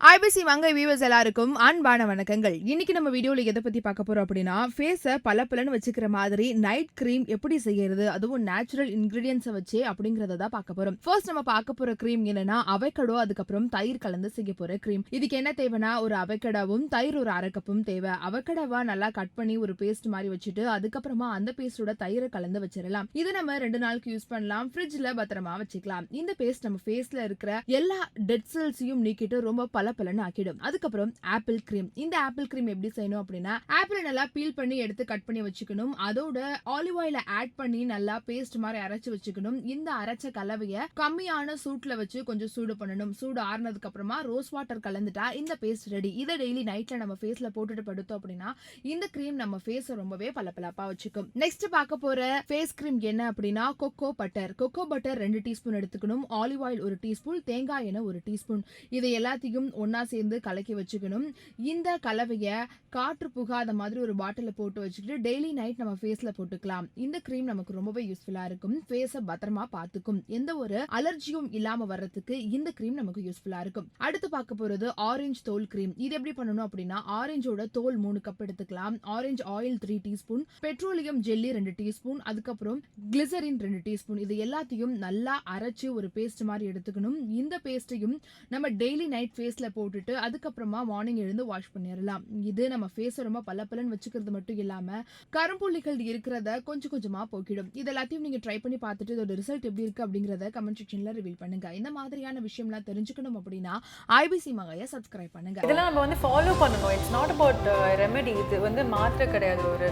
IBC Mangai viewers எல்லாருக்கும் அன்பான வணக்கங்கள். இன்னைக்கு நம்ம வீடியோல எதை பத்தி பார்க்க போறோம் அப்படின்னா ஃபேஸை பளபளன்னு வச்சுக்கிற மாதிரி நைட் கிரீம் எப்படி செய்யறது, அதுவும் நேச்சுரல் இன்கிரீடியன்ஸை வச்சு அப்படிங்கறத தான் பார்க்க போறோம். ஃபர்ஸ்ட் நம்ம பார்க்க போற கிரீம் என்னன்னா அவகேடோ, அதுக்கப்புறம் தயிர் கலந்து செய்ய போற கிரீம். இதுக்கு என்ன தேவைன்னா ஒரு அவகேடோவும் தயிர் ஒரு அரை கப்பும் தேவை. அவகேடோவை நல்லா கட் பண்ணி ஒரு பேஸ்ட் மாதிரி வச்சுட்டு அதுக்கப்புறமா அந்த பேஸ்டோட தயிரை கலந்து வச்சிடலாம். இது நம்ம 2 நாளுக்கு யூஸ் பண்ணலாம். ஃப்ரிட்ஜ்ல பத்திரமா வச்சுக்கலாம். இந்த பேஸ்ட் நம்ம ஃபேஸ்ல இருக்கிற எல்லா டெட் செல்ஸையும் நீக்கிட்டு ரொம்ப பளபளன்னு ஆக்கிடும். அதுக்கப்புறம் ஆப்பிள் கிரீம். இந்த ஆப்பிள் கிரீம் எப்படி செய்யணும் அப்படின்னா ஆப்பிள் நல்லா பீல் பண்ணி எடுத்து கட் பண்ணி வச்சுக்கணும். அதோட ஆலிவ் ஆயில ஆட் பண்ணி நல்லா பேஸ்ட் மாதிரி அரைச்சு வச்சுக்கணும். இந்த அரைச்ச கலவையை கம்மியான சூட்ல வச்சு கொஞ்சம் சூடு பண்ணணும். சூடு ஆறுனதுக்கு அப்புறமா ரோஸ் வாட்டர் கலந்துட்டா இந்த பேஸ்ட் ரெடி. இதை டெய்லி நைட்ல நம்ம ஃபேஸ்ல போட்டுட்டு படுத்தோம் அப்படின்னா இந்த கிரீம் நம்ம ஃபேஸ் ரொம்பவே பளபளப்பா வச்சுக்கும். நெக்ஸ்ட் பார்க்க போற ஃபேஸ் கிரீம் என்ன அப்படின்னா kho kho butter. Kho kho butter 2 teaspoon எடுத்துக்கணும். ஆலிவ் ஆயில் 1 டீஸ்பூன், தேங்காய் எண்ணெய் 1 டீஸ்பூன். இதை எல்லாத்தையும் ஒன்னா சேர்ந்து கலக்கி வச்சுக்கணும். இந்த கலவையை காற்று புகாத மாதிரி ஒரு பாட்டில போட்டு வச்சுக்கிட்டு டெய்லி நைட் நம்ம ஃபேஸ்ல போட்டுக்கலாம். இந்த கிரீம் நமக்கு ரொம்பவே யூஸ்ஃபுல்லா இருக்கும். ஃபேஸை பத்திரமா பார்த்துக்கும். எந்த ஒரு அலர்ஜியும் இல்லாம வர்றதுக்கு இந்த கிரீம் நமக்கு யூஸ்ஃபுல்லா இருக்கும். அடுத்து பார்க்க போறது ஆரஞ்சு தோல் கிரீம். இது எப்படி பண்ணணும் அப்படின்னா ஆரஞ்சோட தோல் 3 கப் எடுத்துக்கலாம். Orange oil 3 teaspoon, petroleum jelly 2 teaspoon, அதுக்கப்புறம் கிளிசரின் 2 டீஸ்பூன். இது எல்லாத்தையும் நல்லா அரைச்சு ஒரு பேஸ்ட் மாதிரி எடுத்துக்கணும். இந்த பேஸ்டையும் நம்ம டெய்லி நைட் ஃபேஸ்ல போட்டுட்டு அதுக்கப்புறமா மார்னிங் எழுந்து வாஷ் பண்ணிடலாம். இது நம்ம ஃபேஸை ரொம்ப பளபளன்னு வச்சுக்கிறது மட்டும் இல்லாம கரும்புள்ளிகள் இருக்கிறத கொஞ்சம் கொஞ்சமா போக்கிடும். இது எல்லாத்தையும் நீங்க ட்ரை பண்ணி பார்த்துட்டு இதோட ரிசல்ட் எப்படி இருக்கு அப்படிங்கறத கமெண்ட் செக்ஷன்ல ரிவீல் பண்ணுங்க. இந்த மாதிரியான விஷயம்லாம் தெரிஞ்சுக்கணும் அப்படின்னா IBC மங்கையை சப்ஸ்கிரைப் பண்ணுங்க. இதெல்லாம் நம்ம வந்து ஃபாலோ பண்ணணும். It's not about remedy. இது வந்து மாத்திரை கிடையாது. ஒரு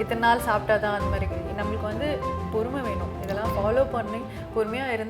இத்தனை நாள் சாப்பிட்டாதான் அந்த மாதிரி. நம்மளுக்கு வந்து பொறுமை வேணும். இதெல்லாம் ஃபாலோ பண்ணி பொறுமையா இருந்தா